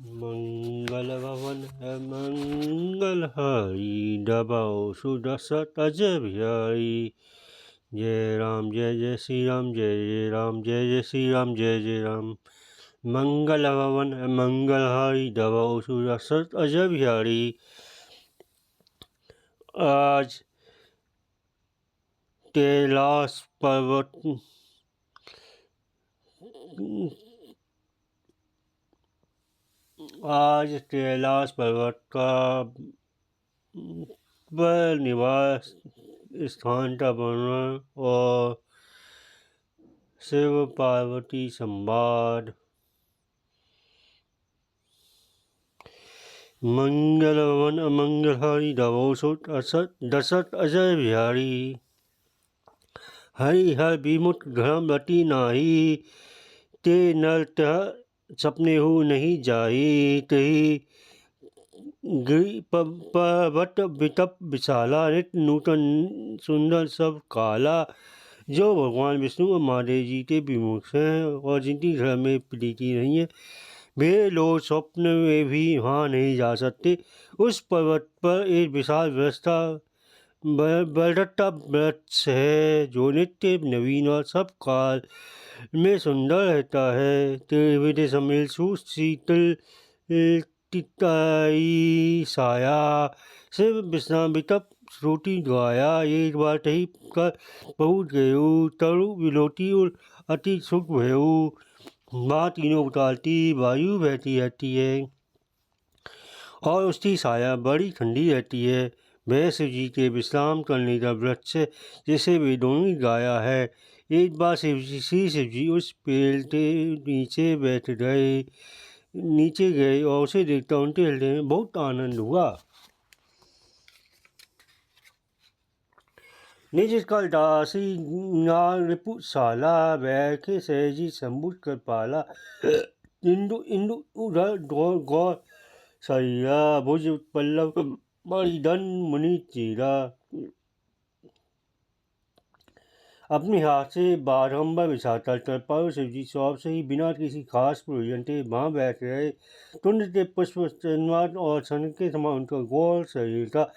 मंगल भवन है मंगल हारी, दबाओ सुदशत अजय बिहारी। जय राम जय जय श्री राम, जय जय राम जय जय श्री राम, जय जय राम। मंगल भवन है मंगल हारी, दबाओ सुदशत अजय बिहारी। आज कैलाश पर्वत का पर निवास स्थान का वर्णन और शिव पार्वती संवाद। मंगल भवन अमंगल हारी, दबाओ सुत दशरथ अजय बिहारी। हरि हर विमुख घरम रति नाही, ते नर सपने हो नहीं जाई। तही पर्वत वितप विशाला, नित्य नूतन सुंदर सब काला। जो भगवान विष्णु और महादेव जी के विमुख हैं और जिनकी घर में प्रीति नहीं है, वे लोग स्वप्न में भी वहाँ नहीं जा सकते। उस पर्वत पर एक विशाल बरडट्टा वृक्ष है, जो नित्य नवीन और सब काल में सुंदर रहता है। त्रिवेद समेल सुशीतल तिताई साया, शिव विश्राम वितप श्रुति गाया। एक बार तही कर पहुँच गयो, तरु विलोटी और अति सुख भयो। माँ तीनों उतारती वायु बहती रहती है और उसकी साया बड़ी ठंडी रहती है। वह शिव जी के विश्राम करने का वृक्ष है, जिसे वेदों ने गाया है। एक बार शिव जी उस पेड़ के नीचे गए और उसे देखकर उनके हृदय में बहुत आनंद हुआ। निज कल दासी रिपुशाला, बैखे सहजी सम्बुत कर पाला। इंदु उधर गौर सरिया, भुज पल्लव मणिधन मुनि चीरा। अपने हाथ से बारंबार बिछाता कृपालु शिव जी स्वभाव से ही बिना किसी खास प्रयोजन के वहाँ बैठ गए। तुंड के पुष्प चंद्रवाद और सन के समान उनका गौर शरीर था।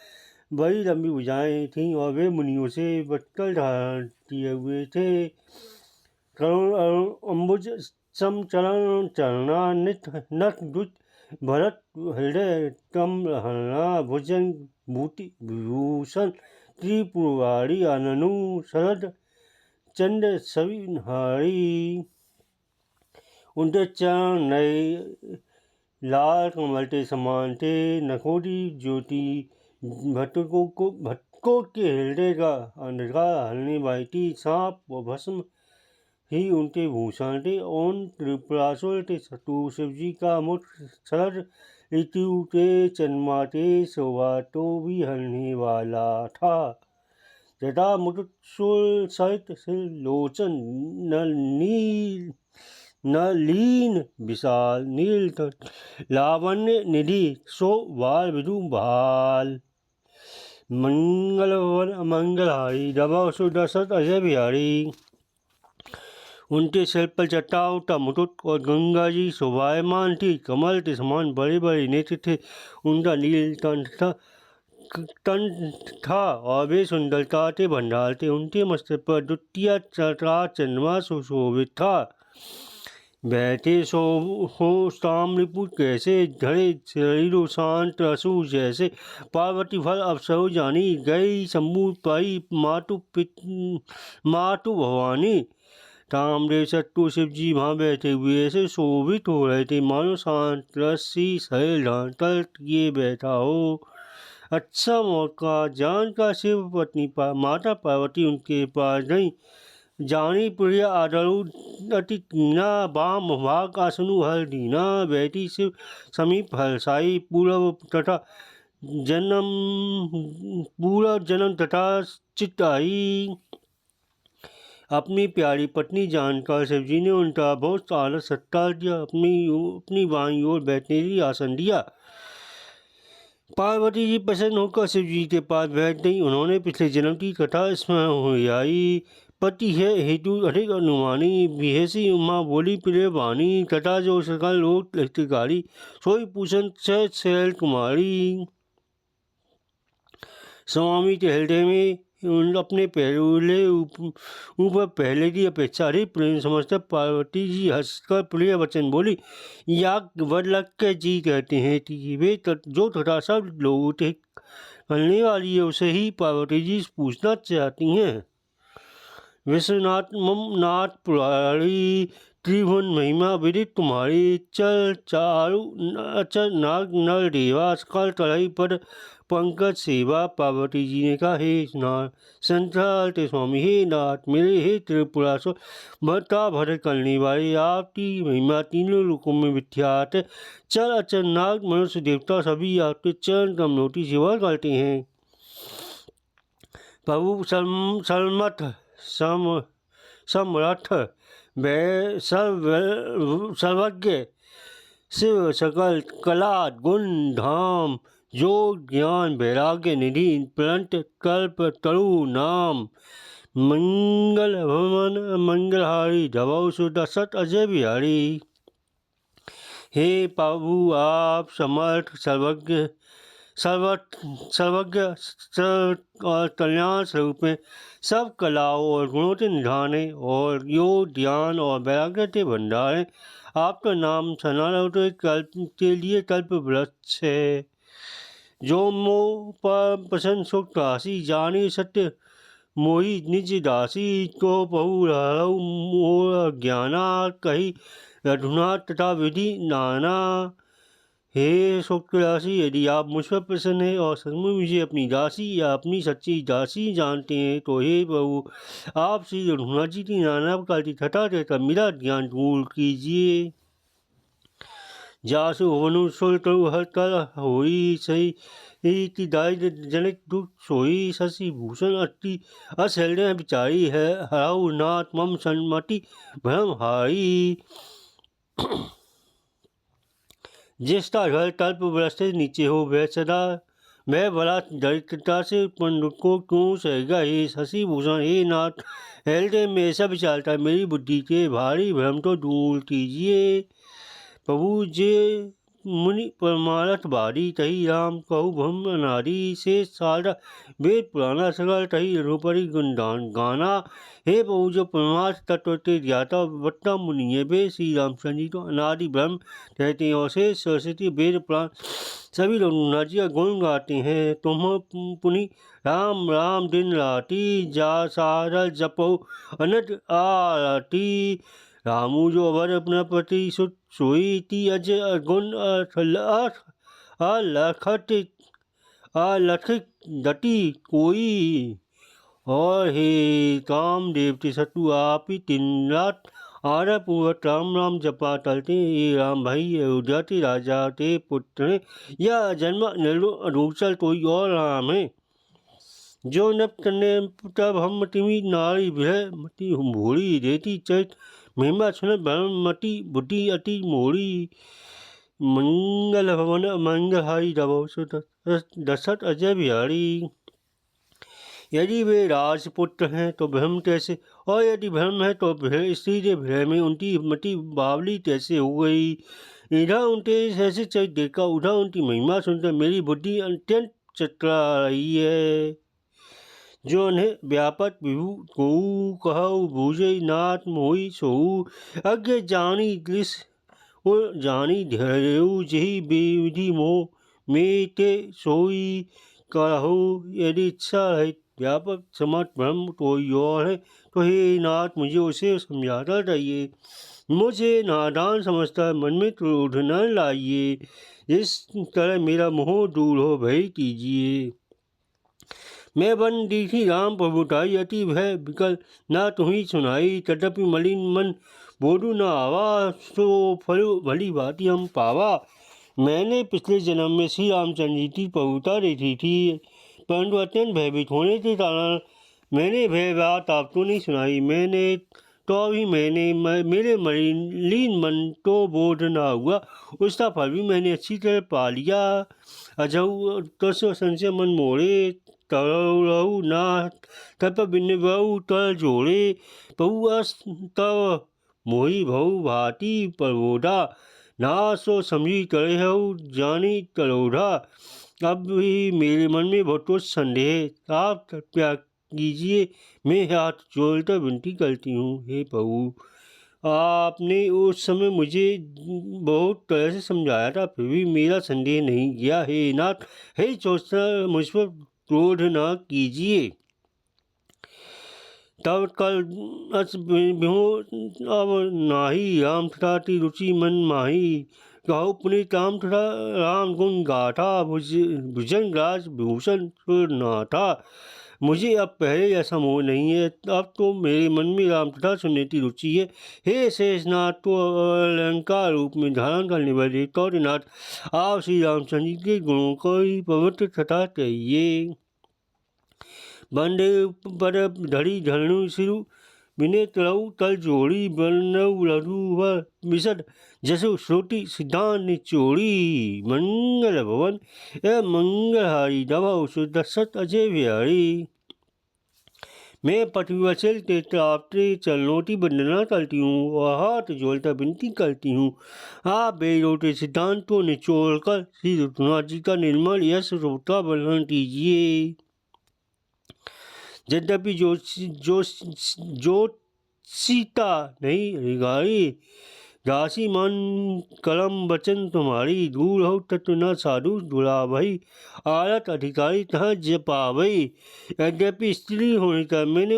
बड़ी लंबी भुजाएं थीं और वे मुनियों से बटकर धारण किए हुए थे। करुण अम्बुज सम चरण चरना, नख दुत भरत हृदय तम हरना। भुजंग भूति विभूषण त्रिपुरवारी, आननु शरद चंद्र सविनहारी। उनके चरण नए लाल कमल के समान थे। नखोदी ज्योति भटकों के हृदय का अंधकार हरने वाली थी। सांप व भस्म ही उनके भूषण थे। ओम त्रिपुरासुर के शत्रु शिव जी का मुख शरद ऋतु के चंद्रमा के शोभा तो भी हरने वाला था। जटा मुकुट सहित लोचन नलीन विशाल नील लावण्य निधि, सो बाल विदु भाल। मंगल भवन अमंगल हारी, दबाओ सुदशरथ अजय बिहारी। उनके सिर पर जटाओं का मुकुट और गंगा जी शोभायमान थी। कमल के समान बड़े बड़े नेत्र थे। उनका नील तन था और वे सुंदरता के भंडार थे। उनके मस्तक पर द्वितीय चंद्रमा सुशोभित था। बैठे हो ताम्रपुर कैसे, धड़े शरीरो शांत रसु जैसे। पार्वती फल अवसर जानी, गई शंभु पाई मातु भवानी। तामदेव शत्रु शिव जी वहाँ बैठे हुए ऐसे शोभित हो रहे थे, मानो शांत रसी शैल तल किए बैठा हो। अच्छा मौका जानकर शिव पत्नी माता पार्वती उनके पास गई। जानी प्रिय आदरु अति कीना, बाम भाग आसनु हर दीना। बैठी शिव समीप हर्षाई, पूर्व जन्म तथा चित आई। अपनी प्यारी पत्नी जानकर शिव जी ने उनका बहुत आदर सत्कार किया। अपनी बाईं ओर बैठने के लिए आसन दिया। पार्वती जी प्रसन्न होकर शिव जी के पास बैठ गई। उन्होंने पिछले जन्म की कथा स्मरण हो आई। पति है हेतु अधिक अनुमानी विहेसी उमा बोली प्रिय वाणी तथा जो सकल लोक लहतिकारी सोई पूषण शैल कुमारी। स्वामी टहलते में अपने पहले ऊपर पहले की अपेक्षा अधिक प्रेम समझकर पार्वती जी हंसकर प्रिय वचन बोली, याग वरलक के जी कहते हैं कि वे जो तथा सब लोगों के करने वाली है उसे ही पार्वती जी पूछना चाहती हैं। विश्वनाथ मम नाथ पुरारी त्रिभुवन महिमा विदित तुम्हारी चल चारु अचल नाग नल देवा सकल तलई पर पंकज सेवा। पार्वती जी ने कहा, हे नाथ संसार के स्वामी, हे नाथ मेरे, हे त्रिपुरासुर भरता भर करने वाले, आपकी महिमा तीनों लोकों में विख्यात है। चल अचल नाग मनुष्य देवता सभी आपके चरण कमलों की सेवा करते हैं। प्रभु सलमथ समर्थ सर्वज्ञ शिव सकल कला गुण धाम योग ज्ञान वैराग्य निधि प्रणत कल्प तरु नाम मंगल भवन मंगलहारी धवौ सुध सत अजय बिहारी। हे प्रभु आप समर्थ सर्वज्ञ और कल्याण स्वरूप में सब कलाओं और गुणों के निधान है और योग ध्यान और वैराग्य के भंडार है। आपका नाम सनातन कल्प के लिए कल्प वृक्ष है। जो मोह पर प्रसन्न सुख राशि जाने सत्य मोहि निज दासी को बहु हरऊ मोह ज्ञाना कही रघुनाथ तथा विधि नाना। हे शोक राशि, यदि आप मुझ पर प्रसन्न हैं और सचमुच मुझे अपनी दासी या अपनी सच्ची दासी जानते हैं तो हे प्रभु आप श्री रघुनाथ जी की नाना प्रकार की कथा देकर मेरा ज्ञान दूर कीजिए। जासु होनु सुल तरु हर कर होई सही की दारिद्र जनित दुख सोई शशि भूषण अति असहृदय विचारी है हराउ नाथ मम सन्मति भ्रम हारी। जिसका घर तल्प वृक्ष से नीचे हो वह सदा वह बड़ा दरिद्रता से उत्पन्न दुख को क्यों सहेगा। हे शशि भूषण, हे नाथ हृदय में ऐसा विचारता मेरी बुद्धि के भारी भ्रम तो दूर कीजिए। प्रभु जे मुनि परमारथ बारी तही राम कहु ब्रह्म अनादि से सारा वेद पुराना सकल तही रूपरी गुणदान गाना। हे प्रभु जो परमार्थ तत्व के ज्ञाता वक्ता मुनि है वे श्री रामचंद्र जी को अनादि ब्रह्म कहते हैं और से सरस्वती वेद पुराण सभी लोग रघुनाथ जी का गुण गाते हैं। तुम पुनि राम राम दिन राती जा सारल जपो अनट आरती। रामू जो अवर अपना पति सुत सोई ती अज गुण अलखित दटी कोई। और हे काम देवती सतु आप ही दिन रात आरा पूर्वक राम राम जपा टलते। ये राम भाई अयोध्या के राजा के पुत्र हैं या जन्म निर्दोषल कोई और राम है। जो नप करने तब हम मतिमी नारी विरह मति भोरी देती चैत महिमा सुन ब्रह्मति बुद्धि अति मोरी। मंगल भवन मंगलहारी दबो दशरथ अजय बिहारी। यदि वे राजपुत्र हैं तो भ्रम कैसे, और यदि भ्रम है तो स्त्री के भय में उनकी मति बावली कैसे हो गई। इधर उनके ऐसे चरित्र देखा उधर उनकी महिमा सुनकर मेरी बुद्धि अत्यंत चतरा रही है। जो उन्हें व्यापक विभु को कहु भूजे नाथ मोहि सोहु अज्ञ जानी दृश जानी धैर्य जही विधि मोह मेटे सोई कहु। यदि इच्छा है व्यापक समर्थ ब्रह्म कोई और है तो हे नाथ मुझे उसे समझाता रहिए। मुझे नादान समझता मन में क्रोध न लाइए। इस तरह मेरा मोह दूर हो भय कीजिए। मैं वन दीखी राम प्रभुताई अति भय विकल ना तुम्ही सुनाई। तदपि मलिन मन बोधु न आवा सो फल भली भांति हम पावा। मैंने पिछले जन्म में श्री रामचंद्र जी की प्रभुता देखी थी परंतु अत्यंत भयभीत होने के कारण मैंने भय बात आपको नहीं सुनाई। मैंने तो अभी मेरे मलिन मन तो बोध न हुआ उसका फल भी मैंने अच्छी तरह पा लिया। अजऊ तो संशय मन मोड़े तरऊ ना तप बिन बहु तर जोड़े बहु तव मोही भऊ भांति प्रबोधा ना सो समझी करे हऊ जानी तरोधा। अब भी मेरे मन में बहुत संदेह, आप कृपया कीजिए, मैं हाथ जोड़कर विनती करती हूँ। हे प्रभु, आपने उस समय मुझे बहुत तरह से समझाया था, फिर भी मेरा संदेह नहीं गया। हे नाथ, हे सोचना मुझ पर क्रोध न कीजिए। तब कल अब नाही राम तथा रुचि मन माही कहो पुनीत राम तथा राम गुण गाथा भुजन राज भूषण नाथा। मुझे अब पहले ऐसा मोह नहीं है, अब तो मेरे मन में राम तथा सुनने की रुचि है। हे शेषनाथ, तो अलंकार रूप में धारण करने वाले गौरीनाथ, आप श्री रामचंद्र जी के गुणों को ही पवित्र तथा चाहिए। बंदे पर धड़ी धरणु सिरु बिने तरऊ तल जोड़ी बनऊ रघुवर मिसद जसु श्रुति सिद्धांत निचोड़ी। मंगल भवन ए मंगलहारी दबाऊ सुदशत अजय बिहारी। मैं पतिवचल के आपके चरणों की वंदना करती हूँ और हाथ जोड़कर विनती करती हूँ, आप बेरोटे सिद्धांतों निचोड़ कर श्री रघुनाथ जी का निर्मल यश रोता वर्णन कीजिए। यद्यपि जो सीता नहीं रिगारी दासी मन कलम बचन तुम्हारी, दूर हो तत्व न साधु दुरा भई आरत अधिकारी तह जपावई। यद्यपि स्त्री होने का मैं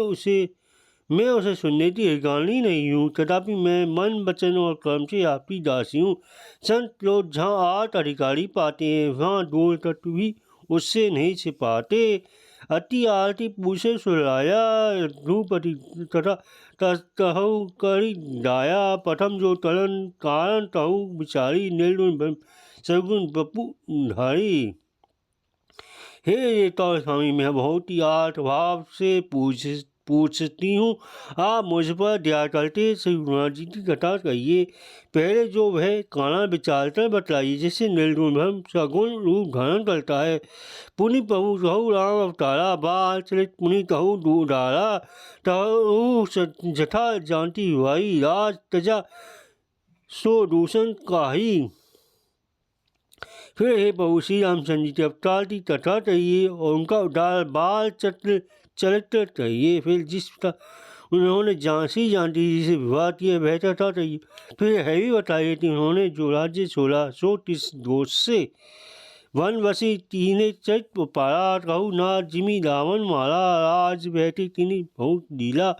उसे सुनने की अधिकारी नहीं हूँ, तथापि मैं मन वचन और कर्म से आपकी दासी हूँ। संत लोग जहाँ आर्त अधिकारी पाते हैं, वहाँ दूर तत्व भी उससे नहीं छिपाते। अति आरती पूछे सुराया ध्रुपति तथा तहु करी दाया, प्रथम जो तलन कारण तहु बिचारी निर्गुण सगुण बपु धारी। हे तो स्वामी, मैं बहुत ही आर्त भाव से पूछती हूँ, आप मुझ पर दया करते श्री रघुनाथ जी की कथा कहिए। पहले जो वह काना विचार कर बतलाइए, जिससे निर्गुण ब्रह्म सगुण रूप धारण करता है। पुनि प्रभु कहु राम अवतारा, बाल चरित पुनि कहु दूधारा, तहु जथा जानती हुआई, राज तजा सो दूषण काही। फिर हे प्रभु श्री रामचंद्र जी के अवतार की कथा कहिए और उनका उदार बाल चरित्र कहिए। फिर जिस उन्होंने झांसी जानती जी से विवाह किया वह कथा कहिए। फिर है भी बताइए कि उन्होंने जो राज्य छोड़ा सो किस दोष से, वनवसी तीने चैत्र पारा, कहु ना जिमी रावण मारा, राज बैठी तिनी बहुत लीला,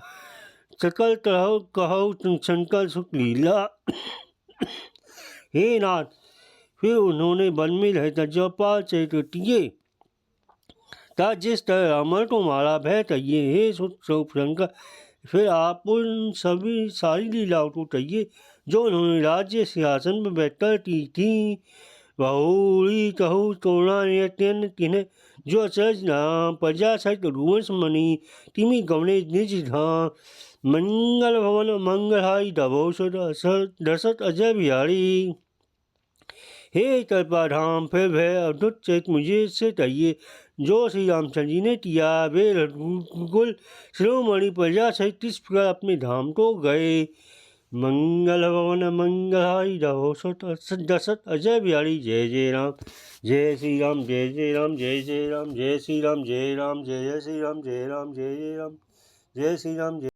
सकल तरह कहु शंकर सुख लीला। हे नाथ, फिर उन्होंने वन में रहकर जयपाल चरित्र किए, था जिस तरह रावण को मारा वह कहिए। हे स्वरूप शंकर, फिर आप उन सभी सारी लीलाओं को कहिए जो उन्होंने राज्य सिंहासन पर बैठकर की थी। बहुरी कहु तोड़ा नियत्यन तिन्हें, जो अचरज नाम प्रजा सहित रुवंश मणि, तिमी गवने निज धाम। मंगल भवन मंगलहारी दबो दशरथ अजय बिहारी। हे कृपाधाम, फिर वह अद्भुत चरित मुझे से कहिए जो श्री रामचंद्र जी ने किया। वे रघुकुल शिरोमणि प्रजा सहित किस प्रकार अपने धाम को गए। मंगल भवन मंगलहारी दशरथ अजय बिहारी। जय जय राम, जय श्री राम, जय जय राम, जय जय राम, जय श्री राम, जय राम, जय श्री राम, जय राम, जय जय राम, जय श्री राम, जय